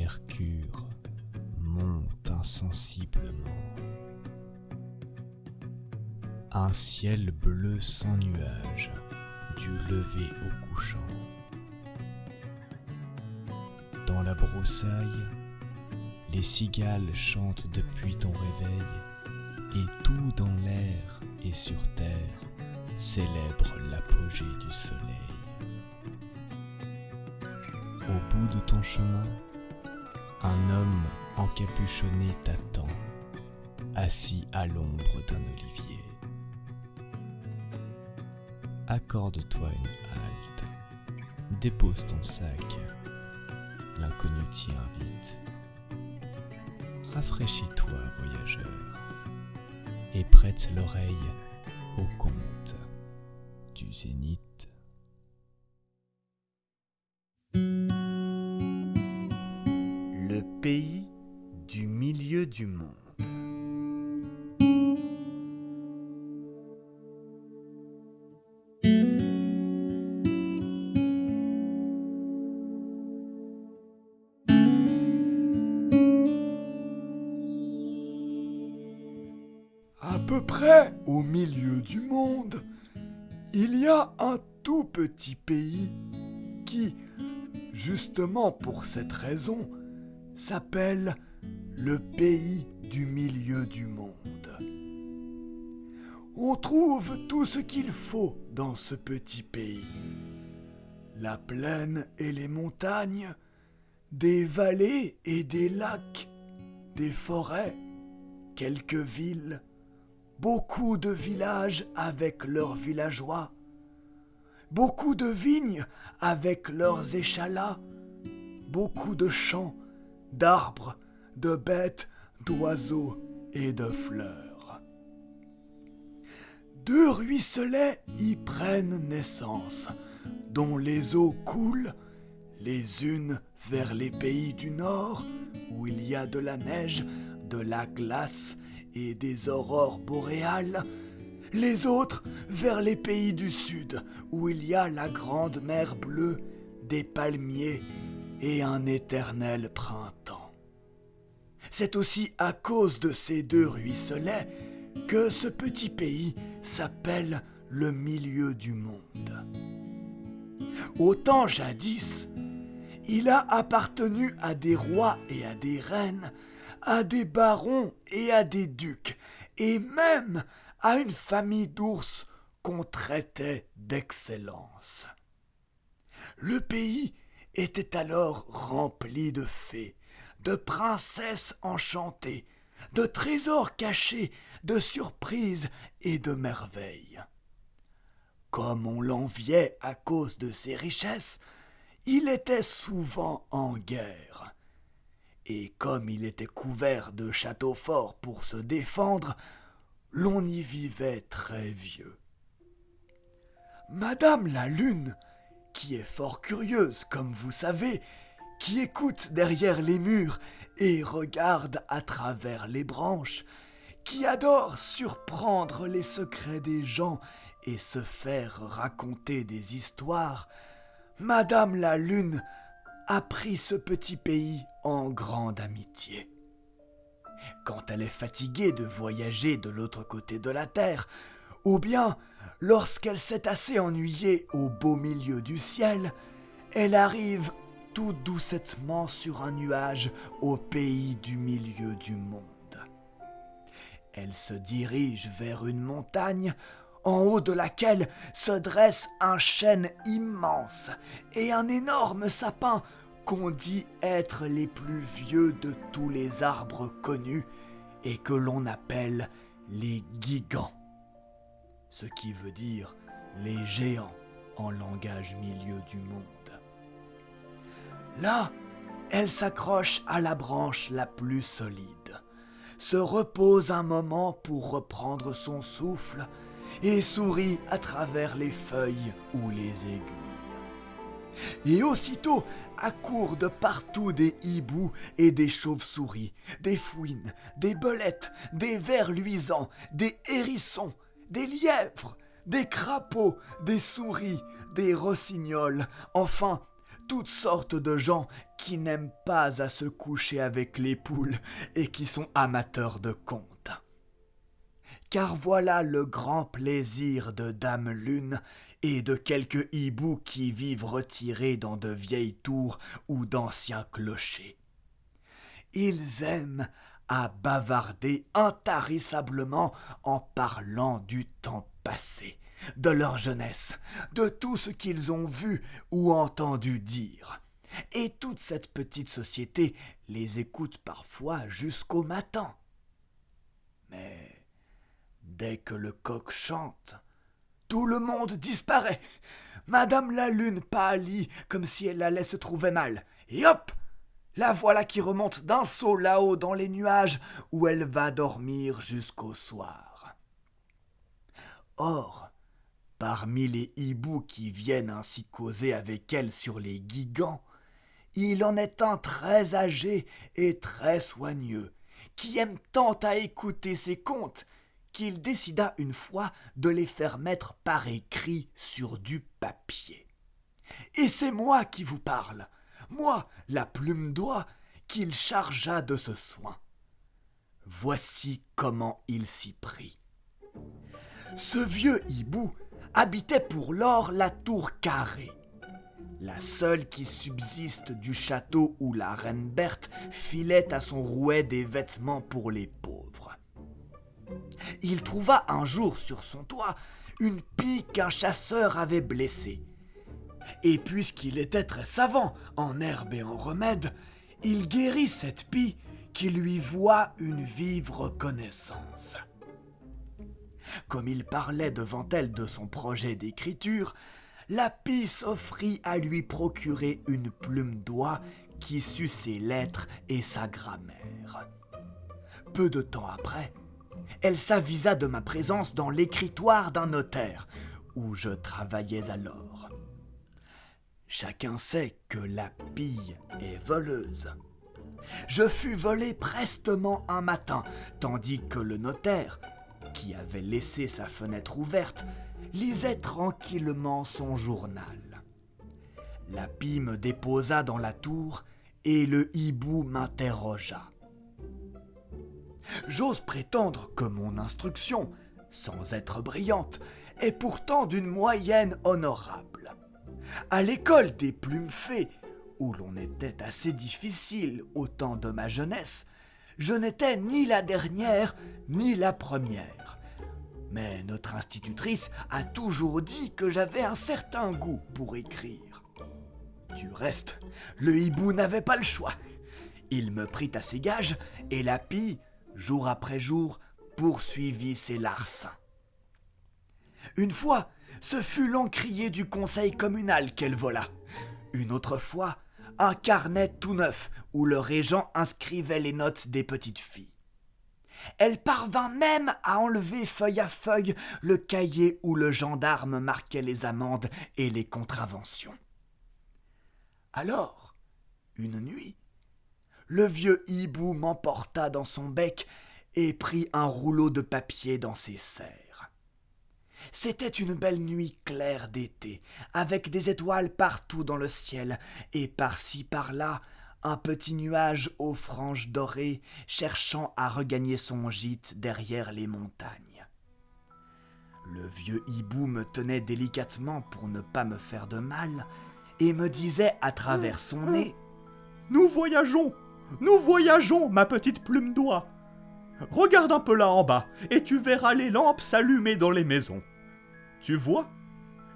mercure monte insensiblement. Un ciel bleu sans nuages, du lever au couchant. Dans la broussaille, les cigales chantent depuis ton réveil, et tout dans l'air et sur terre célèbre l'apogée du soleil. Au bout de ton chemin, un homme encapuchonné t'attend, assis à l'ombre d'un olivier. Accorde-toi une halte, dépose ton sac, l'inconnu t'y invite. Rafraîchis-toi, voyageur, et prête l'oreille au conte du zénith. Le pays du milieu du monde. À peu près au milieu du monde, il y a un tout petit pays qui, justement pour cette raison, s'appelle le pays du milieu du monde. On trouve tout ce qu'il faut dans ce petit pays. La plaine et les montagnes, des vallées et des lacs, des forêts, quelques villes, beaucoup de villages avec leurs villageois, beaucoup de vignes avec leurs échalas, beaucoup de champs, d'arbres, de bêtes, d'oiseaux et de fleurs. 2 ruisselets y prennent naissance, dont les eaux coulent, les unes vers les pays du nord, où il y a de la neige, de la glace et des aurores boréales, les autres vers les pays du sud, où il y a la grande mer bleue, des palmiers et un éternel printemps. C'est aussi à cause de ces 2 ruisselets que ce petit pays s'appelle le milieu du monde. Au temps jadis, il a appartenu à des rois et à des reines, à des barons et à des ducs, et même à une famille d'ours qu'on traitait d'excellence. Le pays était alors rempli de fées, de princesses enchantées, de trésors cachés, de surprises et de merveilles. Comme on l'enviait à cause de ses richesses, il était souvent en guerre. Et comme il était couvert de châteaux forts pour se défendre, l'on y vivait très vieux. Madame la Lune, qui est fort curieuse, comme vous savez, qui écoute derrière les murs et regarde à travers les branches, qui adore surprendre les secrets des gens et se faire raconter des histoires, Madame la Lune a pris ce petit pays en grande amitié. Quand elle est fatiguée de voyager de l'autre côté de la terre, ou bien lorsqu'elle s'est assez ennuyée au beau milieu du ciel, elle arrive tout doucettement sur un nuage au pays du milieu du monde. Elle se dirige vers une montagne en haut de laquelle se dresse un chêne immense et un énorme sapin qu'on dit être les plus vieux de tous les arbres connus et que l'on appelle les gigants, ce qui veut dire les géants en langage milieu du monde. Là, elle s'accroche à la branche la plus solide, se repose un moment pour reprendre son souffle et sourit à travers les feuilles ou les aiguilles. Et aussitôt accourent de partout des hiboux et des chauves-souris, des fouines, des belettes, des vers luisants, des hérissons, des lièvres, des crapauds, des souris, des rossignols, enfin toutes sortes de gens qui n'aiment pas à se coucher avec les poules et qui sont amateurs de contes. Car voilà le grand plaisir de Dame Lune et de quelques hiboux qui vivent retirés dans de vieilles tours ou d'anciens clochers. Ils aiment à bavarder intarissablement en parlant du temps passé, de leur jeunesse, de tout ce qu'ils ont vu ou entendu dire. Et toute cette petite société les écoute parfois jusqu'au matin. Mais dès que le coq chante, tout le monde disparaît. Madame la Lune pâlit comme si elle allait se trouver mal. Et hop, la voilà qui remonte d'un saut là-haut dans les nuages où elle va dormir jusqu'au soir. Or, parmi les hiboux qui viennent ainsi causer avec elle sur les guigans, il en est un très âgé et très soigneux, qui aime tant à écouter ses contes qu'il décida une fois de les faire mettre par écrit sur du papier. Et c'est moi qui vous parle, moi, la plume d'oie, qu'il chargea de ce soin. Voici comment il s'y prit. Ce vieux hibou habitait pour lors la tour carrée, la seule qui subsiste du château où la reine Berthe filait à son rouet des vêtements pour les pauvres. Il trouva un jour sur son toit une pie qu'un chasseur avait blessée. Et puisqu'il était très savant en herbes et en remèdes, il guérit cette pie qui lui voua une vive reconnaissance. Comme il parlait devant elle de son projet d'écriture, la pie s'offrit à lui procurer une plume d'oie qui sut ses lettres et sa grammaire. Peu de temps après, elle s'avisa de ma présence dans l'écritoire d'un notaire, où je travaillais alors. Chacun sait que la pie est voleuse. Je fus volé prestement un matin, tandis que le notaire, qui avait laissé sa fenêtre ouverte, lisait tranquillement son journal. La pie me déposa dans la tour et le hibou m'interrogea. J'ose prétendre que mon instruction, sans être brillante, est pourtant d'une moyenne honorable. À l'école des plumes fées, où l'on était assez difficile au temps de ma jeunesse, je n'étais ni la dernière ni la première. Mais notre institutrice a toujours dit que j'avais un certain goût pour écrire. Du reste, le hibou n'avait pas le choix. Il me prit à ses gages et la pie, jour après jour, poursuivit ses larcins. Une fois, ce fut l'encrier du conseil communal qu'elle vola. Une autre fois, un carnet tout neuf où le régent inscrivait les notes des petites filles. Elle parvint même à enlever feuille à feuille le cahier où le gendarme marquait les amendes et les contraventions. Alors, une nuit, le vieux hibou m'emporta dans son bec et prit un rouleau de papier dans ses serres. C'était une belle nuit claire d'été, avec des étoiles partout dans le ciel, et par-ci par-là, un petit nuage aux franges dorées, cherchant à regagner son gîte derrière les montagnes. Le vieux hibou me tenait délicatement pour ne pas me faire de mal, et me disait à travers son nez « Nous voyageons, ma petite plume d'oie. Regarde un peu là en bas, et tu verras les lampes s'allumer dans les maisons. Tu vois,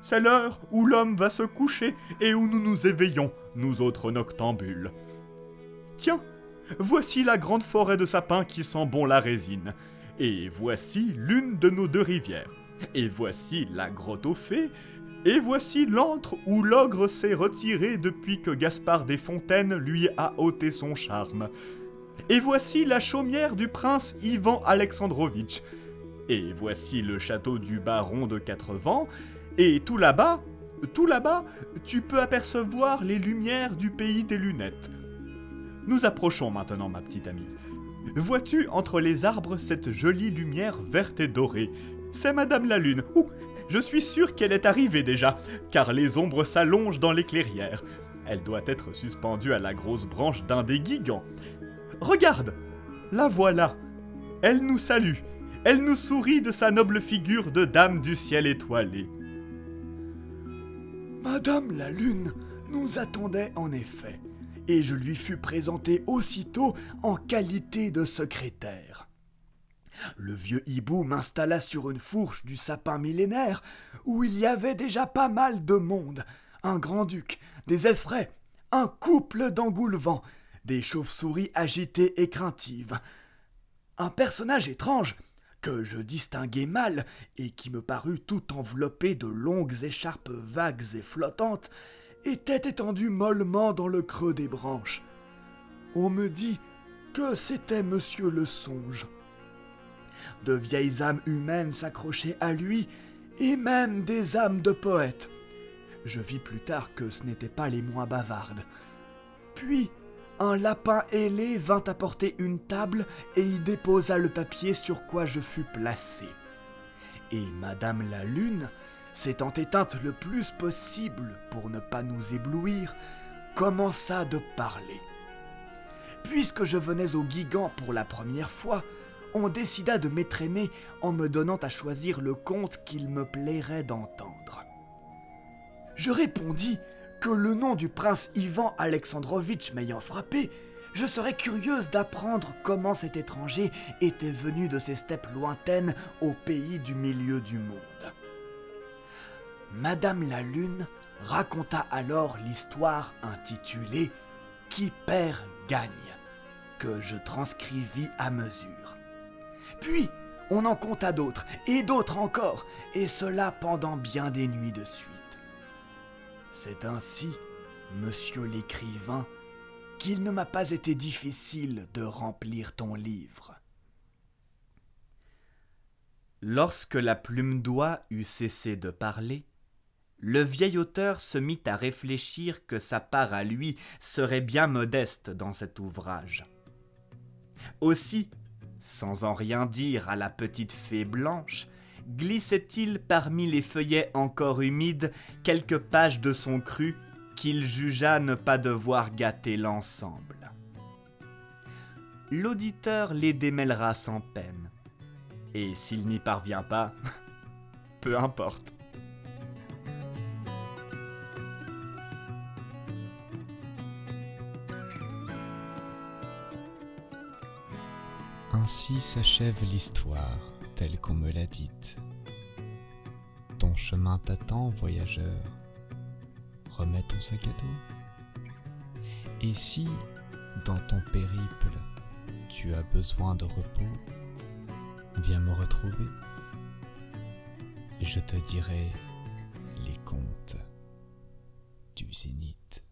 c'est l'heure où l'homme va se coucher et où nous nous éveillons, nous autres noctambules. Tiens, voici la grande forêt de sapins qui sent bon la résine, et voici l'une de nos deux rivières, et voici la grotte aux fées, et voici l'antre où l'ogre s'est retiré depuis que Gaspard des Fontaines lui a ôté son charme. Et voici la chaumière du prince Ivan Alexandrovitch. Et voici le château du baron de Quatre-Vents. Et tout là-bas, tu peux apercevoir les lumières du pays des lunettes. Nous approchons maintenant, ma petite amie. Vois-tu entre les arbres cette jolie lumière verte et dorée? C'est Madame la Lune. Ouh, je suis sûr qu'elle est arrivée déjà, car les ombres s'allongent dans les clairières. Elle doit être suspendue à la grosse branche d'un des Guigans. Regarde, la voilà. Elle nous salue. Elle nous sourit de sa noble figure de dame du ciel étoilé. Madame la Lune nous attendait en effet, et je lui fus présenté aussitôt en qualité de secrétaire. Le vieux hibou m'installa sur une fourche du sapin millénaire, où il y avait déjà pas mal de monde, un grand-duc, des effraies, un couple d'engoulevents, des chauves-souris agitées et craintives. Un personnage étrange, que je distinguai mal et qui me parut tout enveloppé de longues écharpes vagues et flottantes, était étendu mollement dans le creux des branches. On me dit que c'était Monsieur le Songe. De vieilles âmes humaines s'accrochaient à lui, et même des âmes de poètes. Je vis plus tard que ce n'étaient pas les moins bavardes. Puis, un lapin ailé vint apporter une table et y déposa le papier sur quoi je fus placé. Et Madame la Lune, s'étant éteinte le plus possible pour ne pas nous éblouir, commença de parler. Puisque je venais au Guigan pour la première fois, on décida de m'étrenner en me donnant à choisir le conte qu'il me plairait d'entendre. Je répondis que le nom du prince Ivan Alexandrovitch m'ayant frappé, je serais curieuse d'apprendre comment cet étranger était venu de ces steppes lointaines au pays du milieu du monde. Madame la Lune raconta alors l'histoire intitulée « Qui perd gagne », que je transcrivis à mesure. Puis, on en conta d'autres, et d'autres encore, et cela pendant bien des nuits de suite. C'est ainsi, monsieur l'écrivain, qu'il ne m'a pas été difficile de remplir ton livre. Lorsque la plume d'oie eut cessé de parler, le vieil auteur se mit à réfléchir que sa part à lui serait bien modeste dans cet ouvrage. Aussi, sans en rien dire à la petite fée blanche, glissait-il parmi les feuillets encore humides quelques pages de son cru qu'il jugea ne pas devoir gâter l'ensemble. L'auditeur les démêlera sans peine, et s'il n'y parvient pas, peu importe. Ainsi s'achève l'histoire telle qu'on me l'a dite. Ton chemin t'attend, voyageur. Remets ton sac à dos. Et si, dans ton périple, tu as besoin de repos, viens me retrouver. Et je te dirai les contes du Zénith.